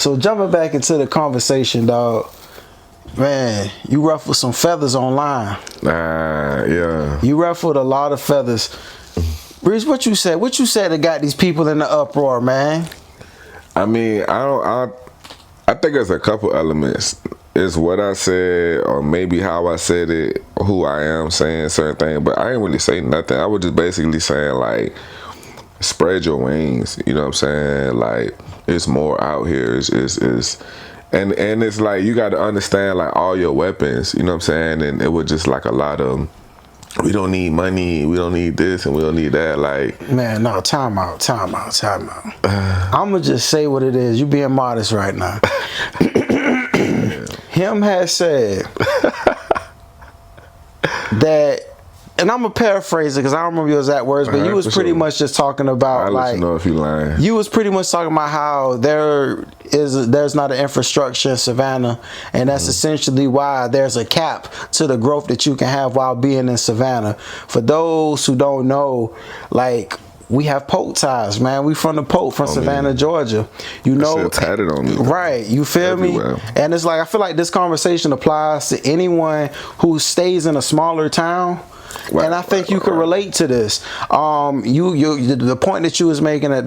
So jumping back into the conversation, dog. Man, you ruffled some feathers online. Yeah. You ruffled a lot of feathers. Breeze, what you said? What you said that got these people in the uproar, man? I mean, I think there's a couple elements. It's what I said, or maybe how I said it, who I am saying certain things, but I ain't really say nothing. I was just basically saying, like, spread your wings. You know what I'm saying? Like, it's more out here. And it's like, you got to understand, like, all your weapons. You know what I'm saying? And it was just like a lot of, we don't need money, we don't need this, and we don't need that. Like, man, no, time out. I'ma just say what it is. You being modest right now. Him has said that, and I'm gonna paraphrase it because I don't remember your exact words, but you was pretty much just talking about, I'll let you know if you lying. You was pretty much talking about how there's not an infrastructure in Savannah, and that's essentially why there's a cap to the growth that you can have while being in Savannah. For those who don't know, like, we have Pope ties, man. We from the Pope, from Savannah, Georgia. You know, tatted on me, right? You feel everywhere. Me? And it's like, I feel like this conversation applies to anyone who stays in a smaller town. Right, and I think you could relate to this. The point that you was making that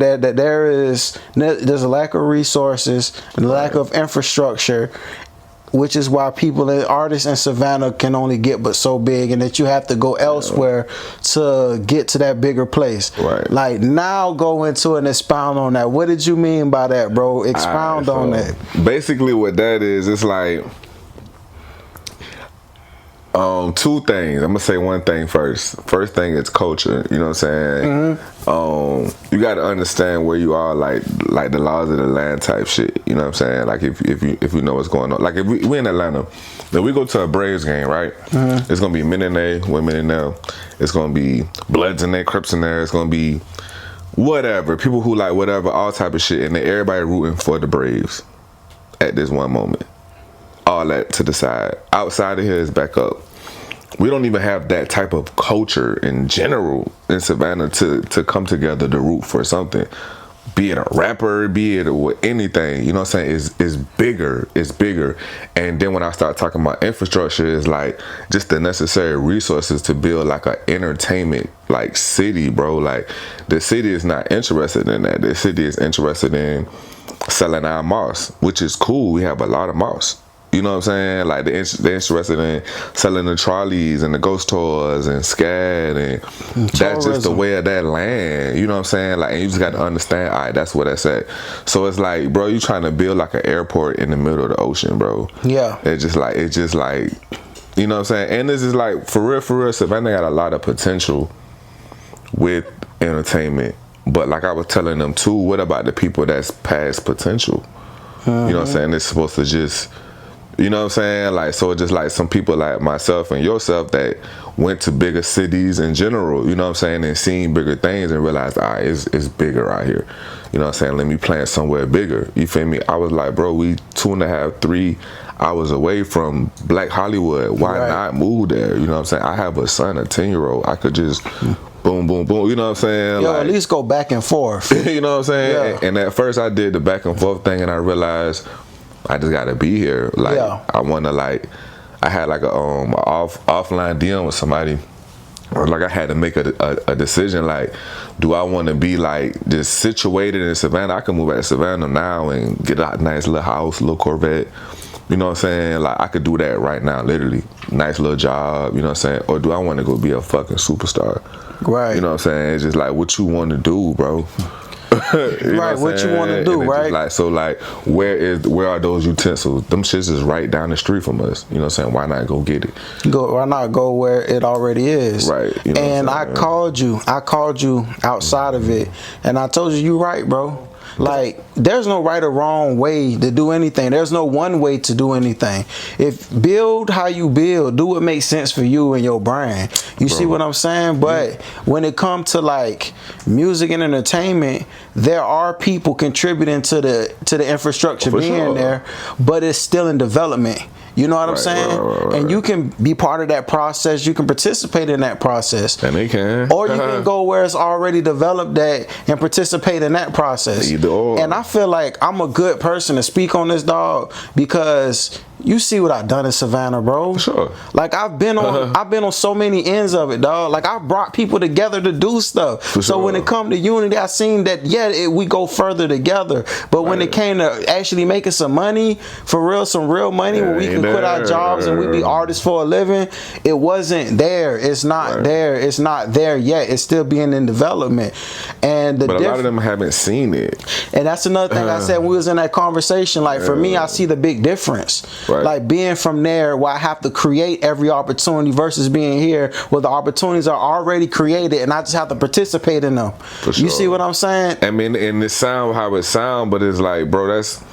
there's a lack of resources and a lack of infrastructure, which is why people and artists in Savannah can only get but so big, and that you have to go elsewhere to get to that bigger place. Right. Like, now go into it and expound on that. What did you mean by that, bro? Expound on that. Basically what that is, it's like, two things. I'm gonna say one thing first. First thing is culture. You know what I'm saying? You got to understand where you are, like the laws of the land type shit. You know what I'm saying? Like, if you know what's going on. Like, if we in Atlanta, then we go to a Braves game, right? It's gonna be men in there, women in there. It's gonna be Bloods in there, Crips in there. It's gonna be whatever, people who like whatever, all type of shit, and then everybody rooting for the Braves at this one moment. All that to the side. Outside of here is back up. We don't even have that type of culture in general in Savannah to come together to root for something. Be it a rapper, be it or anything, you know what I'm saying? It's bigger. It's bigger. And then when I start talking about infrastructure, it's like just the necessary resources to build like an entertainment like city, bro. Like, the city is not interested in that. The city is interested in selling our moss, which is cool. We have a lot of moss. You know what I'm saying? Like, they're interested in selling the trolleys and the ghost tours and SCAD, and that's just the way of that land. You know what I'm saying? Like, and you just got to understand, all right, that's where that's at. So it's like, bro, you trying to build like an airport in the middle of the ocean, bro. Yeah. It's just like, you know what I'm saying? And this is like, for real, Savannah got a lot of potential with entertainment. But like I was telling them too, what about the people that's past potential? You know what I'm saying? It's supposed to just... You know what I'm saying? Like, so it's just like some people like myself and yourself that went to bigger cities in general, you know what I'm saying, and seen bigger things and realized, all right, it's bigger out here. You know what I'm saying? Let me plant somewhere bigger. You feel me? I was like, bro, we 2.5, 3 hours away from Black Hollywood. Why not move there? You know what I'm saying? I have a son, a 10-year-old. I could just... boom, boom, boom. You know what I'm saying? Yo, like, at least go back and forth. You know what I'm saying? Yeah. And at first I did the back and forth thing, and I realized... I just gotta be here. Like, I wanna, like, I had like a offline DM with somebody. Or like, I had to make a decision. Like, do I want to be like just situated in Savannah? I can move back to Savannah now and get a nice little house, little Corvette. You know what I'm saying? Like, I could do that right now, literally. Nice little job. You know what I'm saying? Or do I want to go be a fucking superstar? Right. You know what I'm saying? It's just like, what you want to do, bro? Right, what you want to do, right? Like, so like, where are those utensils? Them shits is right down the street from us. You know what I'm saying? Why not go get it? Why not go where it already is? Right. You know and I called you outside of it, and I told you, you right, bro. Like, there's no right or wrong way to do anything. There's no one way to do anything. If build how you build, do what makes sense for you and your brand. You see what I'm saying? But when it comes to like music and entertainment, there are people contributing to the infrastructure being there, but it's still in development. You know what I'm saying? Right. And you can be part of that process. You can participate in that process. And they can. Or you can go where it's already developed and participate in that process. Either or. And I I feel like I'm a good person to speak on this, dog, because you see what I've done in Savannah, bro. For sure. Like I've been on so many ends of it, dog. Like I brought people together to do stuff. For so sure. when it come to unity, I seen that we go further together. But when it came to actually making some money, for real, some real money, where we can quit our jobs and we be artists for a living, it wasn't there. It's not there. It's not there yet. It's still being in development. And but a lot of them haven't seen it. And that's another thing I said when we was in that conversation. Like for me, I see the big difference. Like being from there where I have to create every opportunity versus being here where the opportunities are already created and I just have to participate in them. For sure. You see what I'm saying? I mean, and it sound how it sound, but it's like, bro, that's,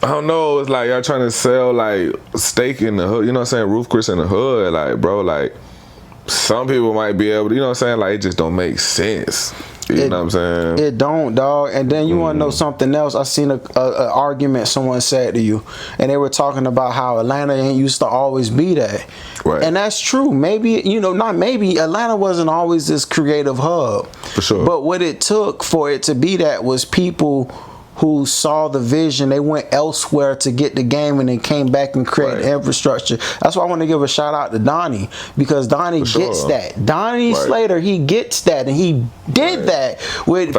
I don't know, it's like y'all trying to sell like steak in the hood, you know what I'm saying, Roof Chris in the hood, like, bro, like some people might be able to, you know what I'm saying, like it just don't make sense. You know what I'm saying? It don't, dog. And then you want to know something else? I seen a argument someone said to you, and they were talking about how Atlanta ain't used to always be that. Right. And that's true. Maybe, not maybe, Atlanta wasn't always this creative hub. For sure. But what it took for it to be that was people who saw the vision. They went elsewhere to get the game and then came back and created infrastructure. That's why I want to give a shout out to Donnie, because Donnie gets that. Donnie Slater, he gets that, and he did that with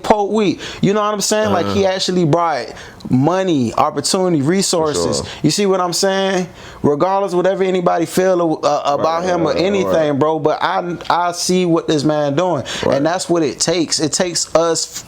Pote Week. You know what I'm saying? Like he actually brought money, opportunity, resources. You see what I'm saying? Regardless whatever anybody feel about him or anything, bro. But I see what this man doing, and that's what it takes. It takes us,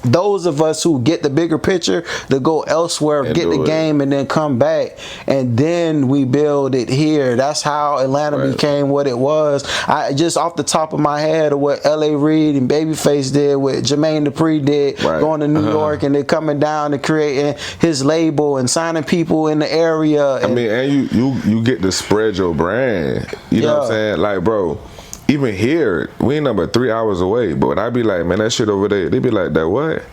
those of us who get the bigger picture, to go elsewhere, get the game, and then come back, and then we build it here. That's how Atlanta became what it was. I just off the top of my head of what L.A. Reid and Babyface did, what Jermaine Dupri did, going to New York and then coming down and creating his label and signing people in the area. And you get to spread your brand. You know what I'm saying? Like, bro, even here, we ain't number 3 hours away, but when I be like, man, that shit over there, they be like, that what?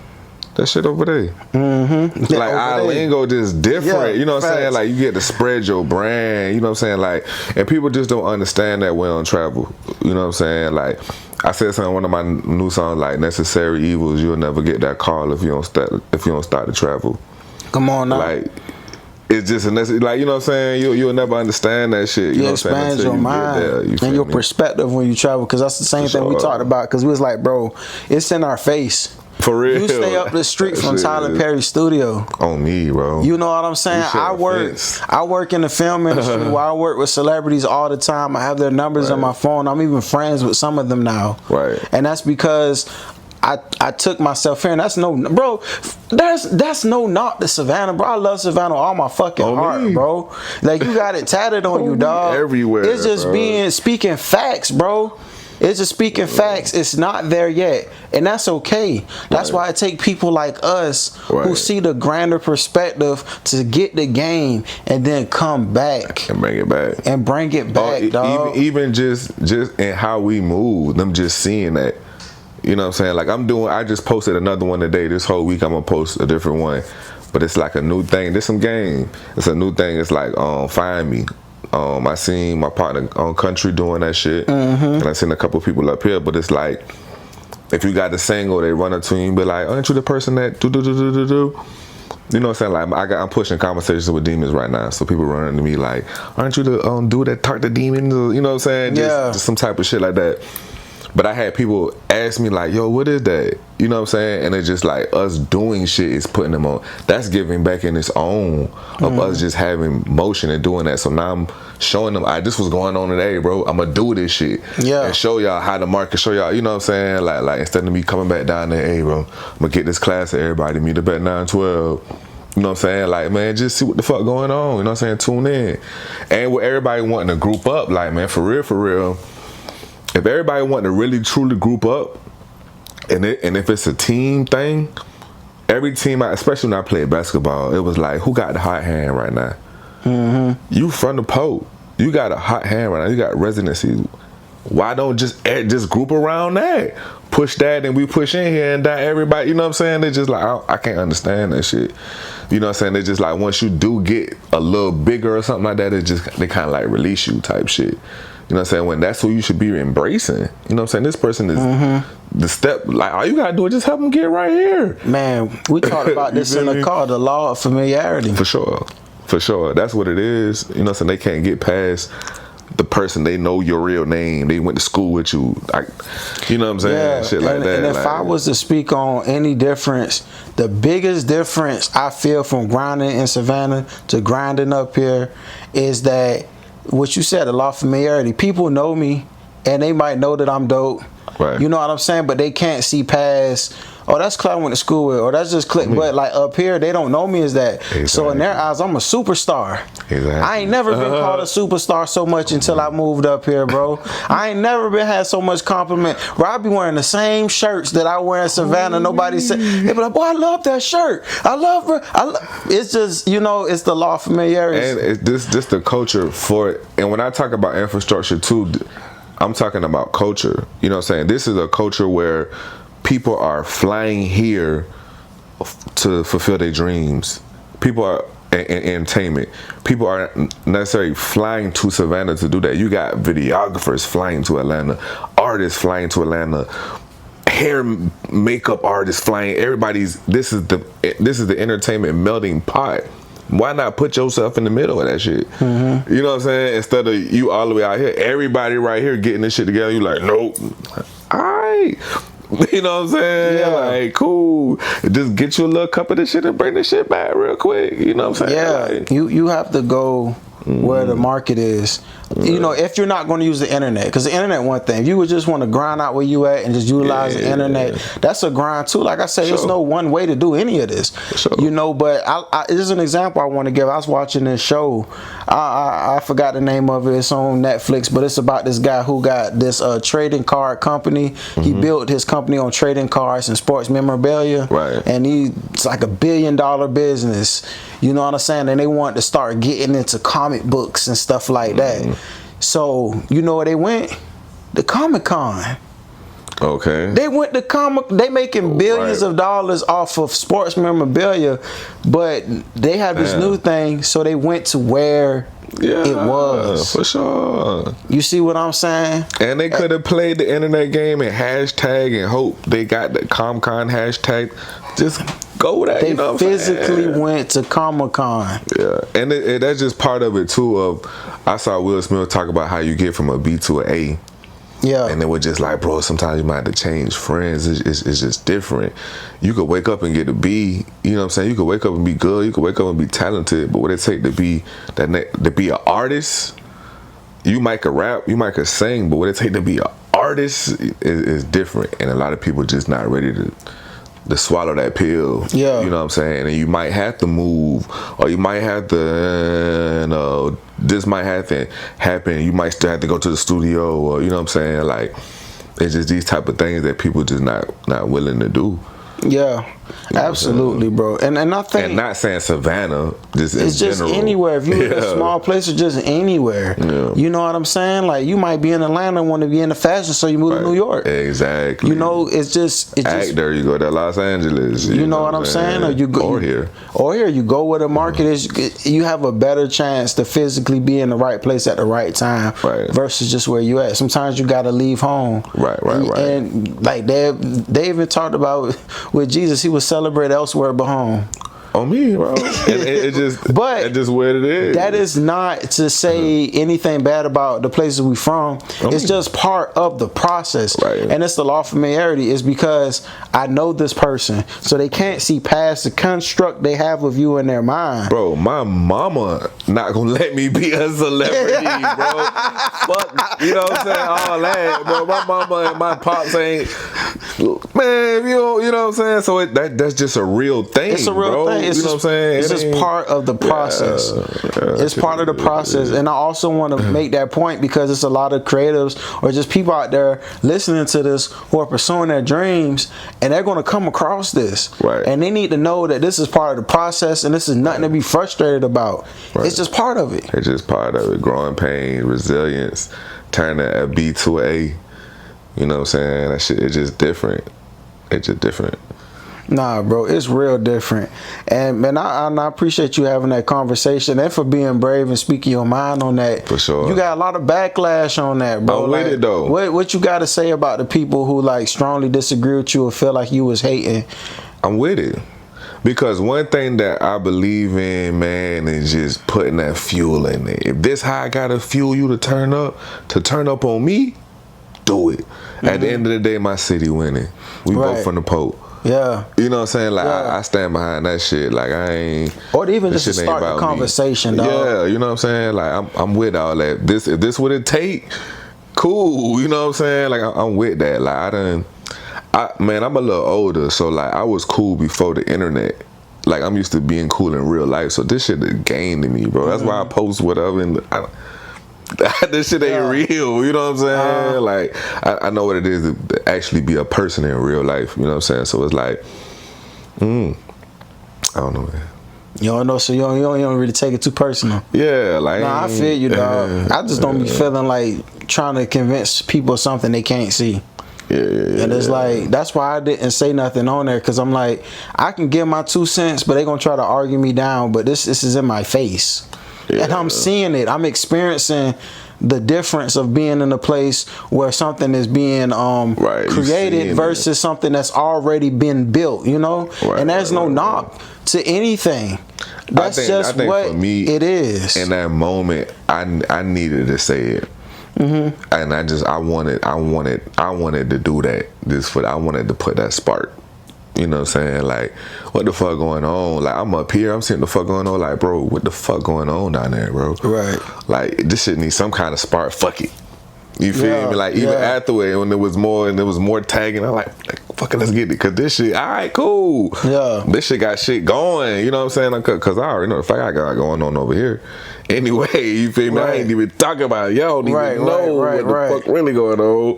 That shit over there. Mm-hmm. Like, our lingo just different. You know what I'm saying? Like, you get to spread your brand. You know what I'm saying? Like, and people just don't understand that way on travel. You know what I'm saying? Like, I said something in one of my new songs, like, necessary evils, you'll never get that call if you don't start to travel. Come on now. Like, it's just like, you know what I'm saying, you'll never understand that shit. You know what I'm saying? Expand your mind and your perspective when you travel, because that's the same thing we talked about, because we was like, bro, it's in our face. For real. You stay up the street from Tyler Perry's studio. On me, bro. You know what I'm saying? I work in the film industry where I work with celebrities all the time. I have their numbers on my phone. I'm even friends with some of them now. Right. And that's because I took myself here, and that's no knock to Savannah, bro. I love Savannah all my fucking heart, bro. Like, you got it tatted on you, dog. Everywhere. It's just speaking facts, bro. It's just speaking facts. It's not there yet, and that's okay. That's why I take people like us who see the grander perspective to get the game and then come back and bring it back, dog. Even just in how we move, them just seeing that. You know what I'm saying? Like, I just posted another one today. This whole week I'm gonna post a different one. But it's like a new thing. There's some game. It's a new thing. It's like Find Me. I seen my partner on Country doing that shit. And I seen a couple people up here, but it's like, if you got the single, they run up to you and be like, aren't you the person that do? You know what I'm saying? Like, I'm pushing conversations with demons right now. So people running to me like, aren't you the dude that talk to demons? You know what I'm saying? Just some type of shit like that. But I had people ask me like, yo, what is that? You know what I'm saying? And it's just like us doing shit is putting them on. That's giving back in its own of us just having motion and doing that. So now I'm showing them, this was going on today, bro. I'm going to do this shit. And show y'all how the market, show y'all, you know what I'm saying? Like instead of me coming back down there, hey, bro, I'm going to get this class to everybody, meet up at 9:12. You know what I'm saying? Like, man, just see what the fuck going on. You know what I'm saying? Tune in. And with everybody wanting to group up, like, man, for real, if everybody wanting to really truly group up, and if it's a team thing, every team, especially when I played basketball, it was like, who got the hot hand right now? You from the Pope, you got a hot hand right now. You got residency. Why don't just group around that? Push that, and we push in here, and that everybody. You know what I'm saying? They just like, I can't understand that shit. You know what I'm saying? They just like, once you do get a little bigger or something like that, they kind of like release you type shit. You know what I'm saying? When that's who you should be embracing. You know what I'm saying? This person is the step, like, all you gotta do is just help them get right here. Man, we talked about this in the car, the law of familiarity. For sure. For sure. That's what it is. You know what I'm saying? They can't get past the person. They know your real name. They went to school with you. Like, you know what I'm saying? Yeah. Shit like that. And if like, I was to speak on any difference, the biggest difference I feel from grinding in Savannah to grinding up here is that what you said, the law of familiarity. People know me and they might know that I'm dope. Right. You know what I'm saying? But they can't see past, oh, that's Clay I went to school with, or that's just Click. But like up here, they don't know me as that. Exactly. So in their eyes, I'm a superstar. Exactly. I ain't never been called a superstar so much until I moved up here, bro. I ain't never been had so much compliment. Bro, I be wearing the same shirts that I wear in Savannah. Nobody said, they be like, boy, I love that shirt. I love her. It's just, you know, it's the law of familiarity. And it's this the culture for it. And when I talk about infrastructure too, I'm talking about culture. You know what I'm saying? This is a culture where people are flying here to fulfill their dreams. People are in entertainment. People aren't necessarily flying to Savannah to do that. You got videographers flying to Atlanta, artists flying to Atlanta, hair makeup artists flying. This is the entertainment melting pot. Why not put yourself in the middle of that shit? You know what I'm saying? Instead of you all the way out here, everybody right here getting this shit together, you like, nope. Alright. You know what I'm saying? Yeah. Like, cool. Just get you a little cup of this shit and bring this shit back real quick. You know what I'm saying? Yeah. Like, You have to go where the market is. You know, if you're not going to use the internet, because the internet, one thing, if you would just want to grind out where you at and just utilize the internet, that's a grind too. Like I said, there's no one way to do any of this. You know, but this is an example I want to give. I was watching this show. I forgot the name of it. It's on Netflix, but it's about this guy who got this trading card company. He built his company on trading cards and sports memorabilia. Right. And it's like $1 billion business. You know what I'm saying? And they wanted to start getting into comic books and stuff like that. So, you know where they went? The Comic-Con. okay. They went to they making billions of dollars off of sports memorabilia, but they have this new thing, so they went to where it was. For sure. You see what I'm saying? And they could have played the internet game and hashtag and hope they got the ComCon hashtag. Just go with that. They you know what physically went to Comic-Con. Yeah, and that's just part of it too. I saw Will Smith talk about how you get from a B to an A. Yeah. And they were just like, bro, sometimes you might have to change friends. It's just different. You could wake up and get a B. You know what I'm saying? You could wake up and be good. You could wake up and be talented. But what it take to be an artist, you might could rap, you might could sing, but what it take to be an artist is different. And a lot of people just not ready to swallow that pill. Yeah. You know what I'm saying? And you might have to move, or you might have to, this might have to happen. You might still have to go to the studio, or, you know what I'm saying? Like, it's just these type of things that people just not willing to do. Yeah, absolutely, bro. And I think, and not saying Savannah, just it's in just general. anywhere. If you're in a small place or just anywhere, you know what I'm saying? Like, you might be in Atlanta and want to be in the fashion, so you move to New York. Exactly. You know, it's just there. You go to Los Angeles. You know what I'm saying? Or you go or here you go where the market is. You have a better chance to physically be in the right place at the right time, versus just where you at. Sometimes you got to leave home. Right. And like they even talked about with Jesus, he was celebrated elsewhere but home. On me, bro. It just, but that's just what it is. That is not to say anything bad about the places we from. It's just part of the process. Right. And it's the law of familiarity. Is because I know this person, so they can't see past the construct they have of you in their mind. Bro, my mama not gonna let me be a celebrity, bro. Fuck, you know what I'm saying? All that, bro. My mama and my pops ain't, man, you know what I'm saying? So that's just a real thing. It's a real thing. It's, you know what I'm saying? It's just part of the process. It's part of the process. And I also want to make that point because it's a lot of creatives or just people out there listening to this who are pursuing their dreams, and they're going to come across this. Right. And they need to know that this is part of the process, and this is nothing to be frustrated about. It's just part of it. It's just part of it. Growing pain, resilience, turning a B to a A. You know what I'm saying? That shit is just different. It's just different. Nah, bro, it's real different. And man, I appreciate you having that conversation and for being brave and speaking your mind on that. For sure. You got a lot of backlash on that, bro. I'm with it, though. What you got to say about the people who like strongly disagree with you or feel like you was hating? I'm with it. Because one thing that I believe in, man, is just putting that fuel in it. If this how I gotta fuel you to turn up on me, do it. At the end of the day, my city winning. We vote from the Pope. Yeah. You know what I'm saying? Like, I stand behind that shit. Like, I ain't... Or even just to start the conversation, dog. Yeah, you know what I'm saying? Like, I'm with all that. If this what it take, cool. You know what I'm saying? Like, I'm with that. Like, man, I'm a little older, so like I was cool before the internet. Like I'm used to being cool in real life, so this shit is game to me, bro. That's why I post whatever. And this shit ain't real. You know what I'm saying? Like I know what it is to actually be a person in real life. You know what I'm saying? So it's like, I don't know, man. You don't know, so you don't really take it too personal. Yeah, like nah, I feel you, dog. I just don't be feeling like trying to convince people something they can't see. And it's like, that's why I didn't say nothing on there, because I'm like, I can give my 2 cents, but they gonna try to argue me down, but this is in my face. And I'm seeing it. I'm experiencing the difference of being in a place where something is being created versus something that's already been built, you know? And there's no knock to anything. That's I think what for me, it is. In that moment, I needed to say it. And I wanted to do that. I wanted to put that spark. You know what I'm saying? Like, what the fuck going on? Like, I'm up here, I'm seeing the fuck going on. Like, bro, what the fuck going on down there, bro? Right. Like, this shit needs some kind of spark. Fuck it. You feel me? Like, even afterward, when there was more tagging, I'm like fuck it, let's get it. Cause this shit, all right, cool. Yeah. This shit got shit going. You know what I'm saying? Cause I already know the fuck I got going on over here. Anyway, you feel me? I ain't even talking about it. Y'all don't even know what the fuck really going on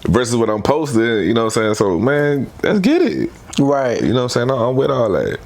versus what I'm posting. You know what I'm saying? So, man, let's get it. Right. You know what I'm saying? I'm with all that.